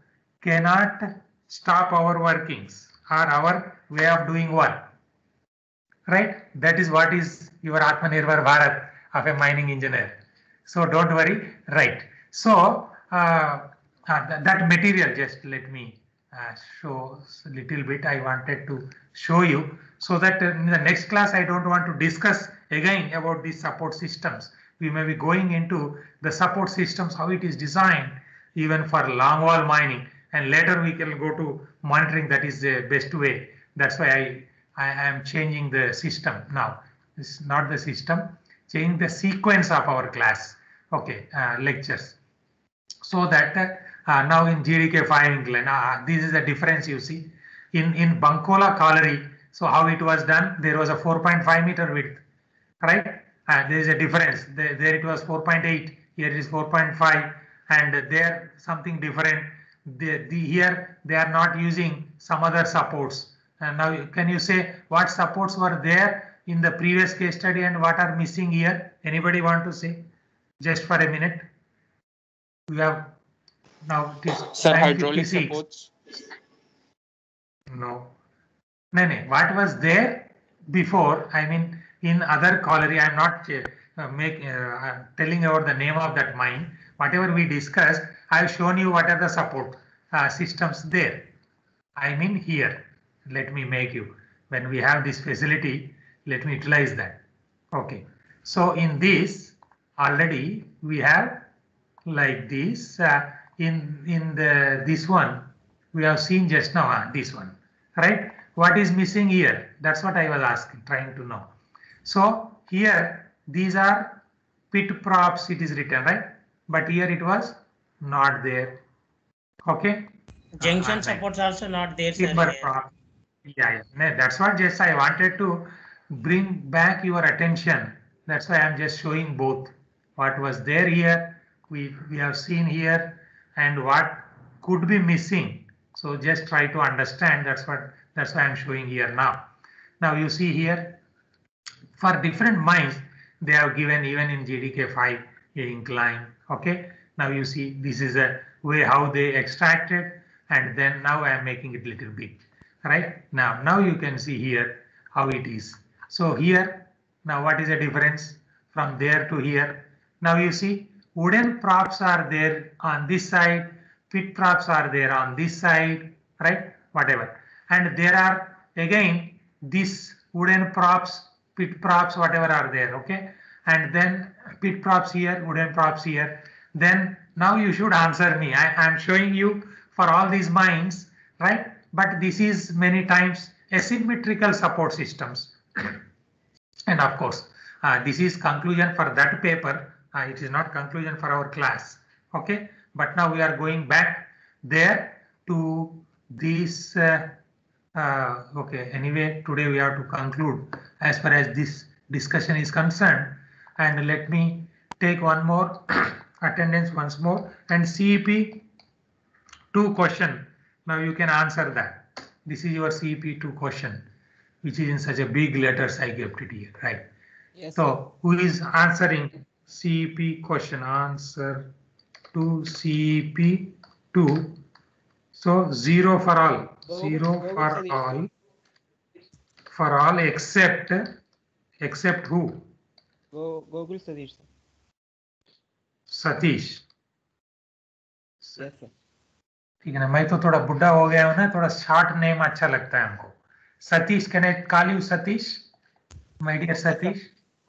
cannot stop our workings or our way of doing work, right? That is what is your Atmanirbhar Bharat of a mining engineer. So don't worry, right? So that material, just let me show a little bit. I wanted to show you so that in the next class I don't want to discuss again about these support systems. We may be going into the support systems, how it is designed even for longwall mining, and later we can go to monitoring. That is the best way. That's why I am changing the system now. This is not the system, change the sequence of our class, okay, lectures. So that now in GDK 5 England, this is the difference you see. In Bankola Colliery, so how it was done, there was a 4.5 meter width, right? There is a difference. There it was 4.8, here it is 4.5, and there something different. Here they are not using some other supports. And now can you say what supports were there in the previous case study and what are missing here? Anybody want to say? Just for a minute. We have now it is Sir, hydraulic 9:56. supports. No. What was there before? I mean, in other colliery, I'm not telling about the name of that mine. Whatever we discussed, I've shown you what are the support systems there. I mean here. Let me make you. When we have this facility, let me utilize that. Okay. So in this already we have like this. In this one we have seen just now this one, right? what is missing here? That's what I was asking, trying to know. So here, these are pit props, it is written, right? But here it was not there. Okay. Junction Right. supports also not there, sir. Timber Here. prop. Yeah. No, that's what just I wanted to bring back your attention. That's why I'm just showing both. What was there here, we have seen here, and what could be missing. So just try to understand. That's why I'm showing here now. Now you see here, for different mines, they have given even in GDK5 a incline. Okay. Now you see this is a way how they extracted, and then now I am making it little big. Right now you can see here how it is. So here now what is the difference from there to here? Now you see wooden props are there on this side, pit props are there on this side, right? Whatever, and there are again these wooden props, pit props, whatever are there. Okay, and then pit props here, wooden props here. Then now you should answer me. I am showing you for all these mines, right? But this is many times asymmetrical support systems. And of course, this is conclusion for that paper. It is not conclusion for our class. Okay, but now we are going back there to this. Okay, anyway, today we have to conclude as far as this discussion is concerned. And let me take one more attendance once more, and CEP 2 question. Now you can answer that. This is your CEP 2 question, which is in such a big letters I kept it here, right? Yes. So who is answering CEP question? Answer to CEP 2. So 0 for all. 0 for all except who? Gogul Satish. Satish. Yes, sir. ठीक है ना, मैं तो थोड़ा बुढ़ा हो गया हूँ ना, थोड़ा शॉर्ट नेम अच्छा लगता है हमको. Satish, can I call you Satish? My dear Satish.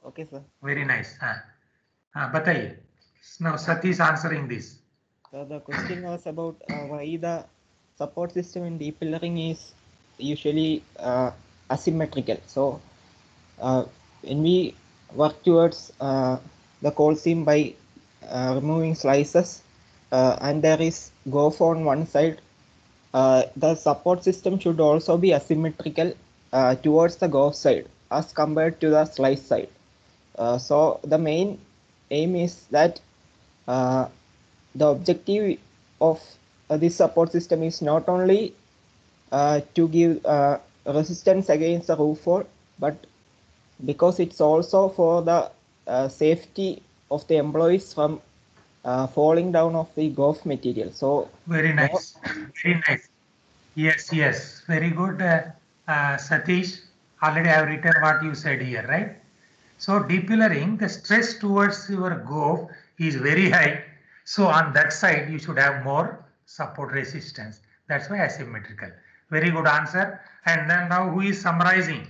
Okay, sir. Very nice. हाँ बताइए. Now Satish answering this. So the question was about why the support system in deep pillaring is usually asymmetrical. So when we work towards the coal seam by removing slices and there is GOF on one side, the support system should also be asymmetrical towards the GOF side as compared to the slice side. So the main aim is that the objective of this support system is not only to give resistance against the roof fall, but because it's also for the safety of the employees from falling down of the GOF material. So very nice, very nice. Yes, very good, Satish. Already I have written what you said here, right? So deep pillaring, the stress towards your GOF is very high. So on that side, you should have more support resistance. That's why asymmetrical. Very good answer. And then now who is summarizing?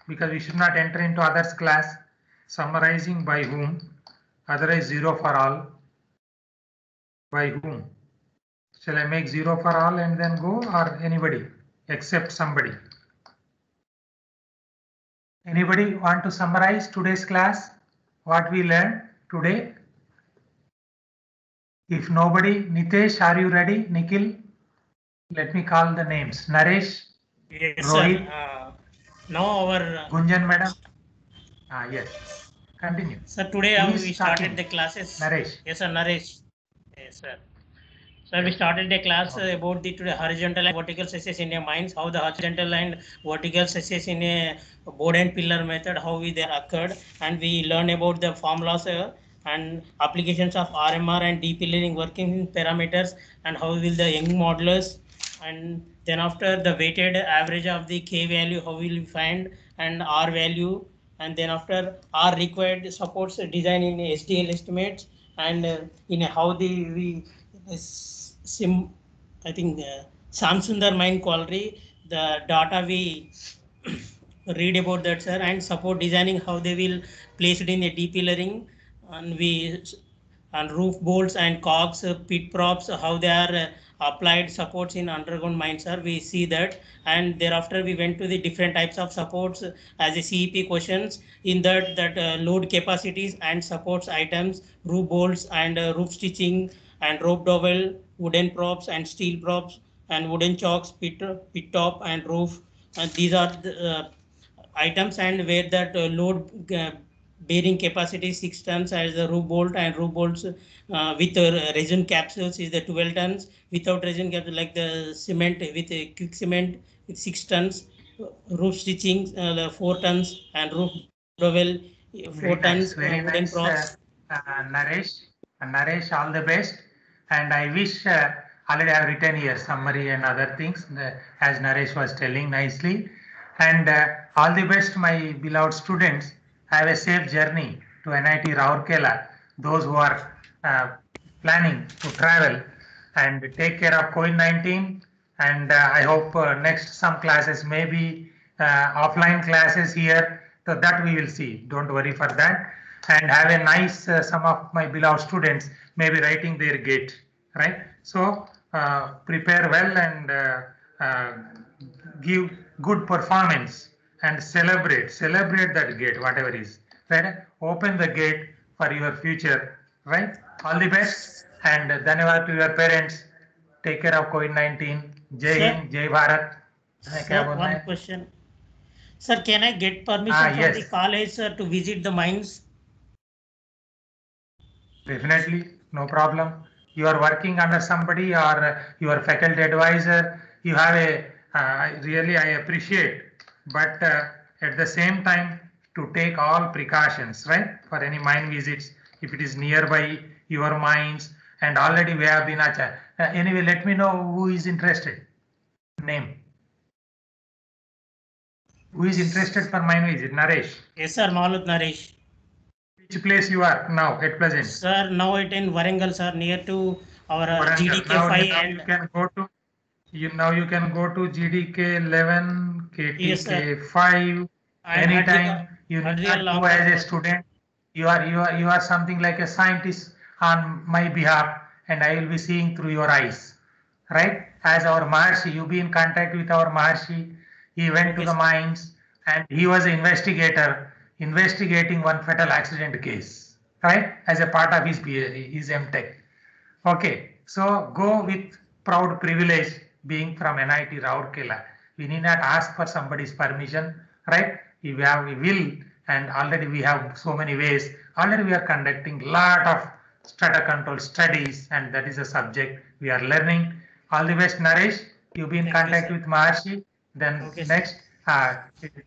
Because we should not enter into others class. Summarizing by whom? Otherwise 0 for all. By whom? Shall I make 0 for all and then go, or anybody except somebody? Anybody want to summarize today's class? What we learned today? If nobody, Nitesh, are you ready? Nikhil? Let me call the names. Naresh? Yes, Rohit? sir. Now our Gunjan madam? Yes. Continue. Sir, today we started the classes. Naresh. Yes, sir, Naresh. Yes, sir. So we started a class about the horizontal and vertical stresses in a mines, how the horizontal and vertical stresses in a board and pillar method, how they occurred, and we learned about the formulas and applications of RMR and deep pillaring working parameters, and how will the Young modulus, and then after the weighted average of the K value, how will we find, and R value, and then after R required supports design in SDL estimates, and in how we I think Samsundar mine quality, the data we read about that, sir, and support designing how they will place it in a deep pillaring, and we and roof bolts and cogs, pit props, how they are applied supports in underground mines, sir. We see that, and thereafter we went to the different types of supports as a CEP questions. In that load capacities and supports items, roof bolts and roof stitching and rope dowel, wooden props and steel props and wooden chocks, pit top and roof. And these are the items, and where that load bearing capacity 6 tons as the roof bolt, and roof bolts with resin capsules is the 12 tons, without resin capsule like the cement with quick cement with 6 tons, roof stitching 4 tons, and roof dowel 4 Very tons, nice, very wooden nice, props. Naresh. Naresh, all the best. And I wish already I have written here summary and other things as Naresh was telling nicely. And all the best, my beloved students. Have a safe journey to NIT Rourkela. Those who are planning to travel, and take care of COVID-19. And I hope next some classes may be offline classes here. So that we will see. Don't worry for that. And have a nice, some of my beloved students may be writing their gate, right? So prepare well and give good performance and celebrate that gate, whatever is, right? Open the gate for your future, right? All the best, and dhanyawad to your parents. Take care of COVID-19. Jai Sir? Hind, Jai Bharat. Sir, one question. Sir, can I get permission from yes. the college, sir, to visit the mines? Definitely, no problem. You are working under somebody or your faculty advisor. You have a, really I appreciate, but at the same time to take all precautions, right? For any mine visits, if it is nearby your mines, and already we have been anyway, let me know who is interested. Name. Who is interested for mine visit? Naresh. Yes, sir, Maulud Naresh. Which place you are now at present? Sir, now it in Warangal, sir, near to our GDK now, 5 now and you can go to you can go to GDK 11, KTK yes, 5 and anytime. You need not go as a student. You are something like a scientist on my behalf, and I will be seeing through your eyes, right? As our Maharshi, you be in contact with our Maharshi. He went to the mines and he was an investigator investigating one fatal accident case, right? As a part of his MTech. Okay, so go with proud privilege being from NIT Rourkela. We need not ask for somebody's permission, right? We will, and already we have so many ways. Already we are conducting lot of strata control studies, and that is a subject we are learning. All the best, Naresh. You be in contact with Maharshi. Then next,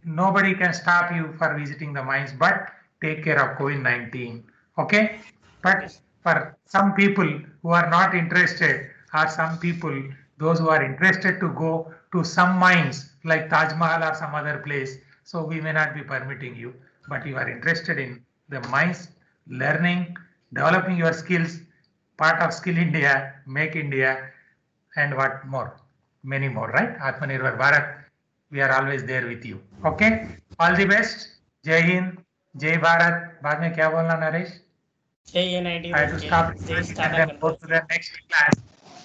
nobody can stop you for visiting the mines, but take care of COVID-19. Okay, but for some people who are not interested, or some people, those who are interested to go to some mines like Taj Mahal or some other place, so we may not be permitting you, but you are interested in the mines, learning, developing your skills, part of Skill India, Make India, and what more, many more, right? Atmanirbhar Bharat, we are always there with you. Okay, all the best. Jai Hind, Jai Bharat. बाद में क्या बोलना Naresh? I have to stop and then go to the next class.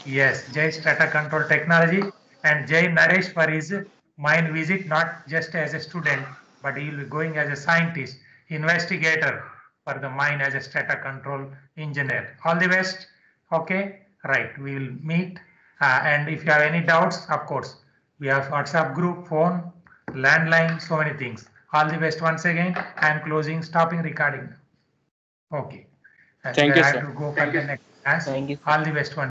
Yes, Jai Strata Control Technology, and Jai Naresh for his mine visit, not just as a student, but he will be going as a scientist, investigator for the mine as a strata control engineer. All the best. Okay, right. We will meet. And if you have any doubts, of course, we have WhatsApp group, phone, landline, so many things. All the best once again. I am closing, stopping recording. Okay. Thank you, I have sir. to go for the next class. Thank you, sir. All the best one.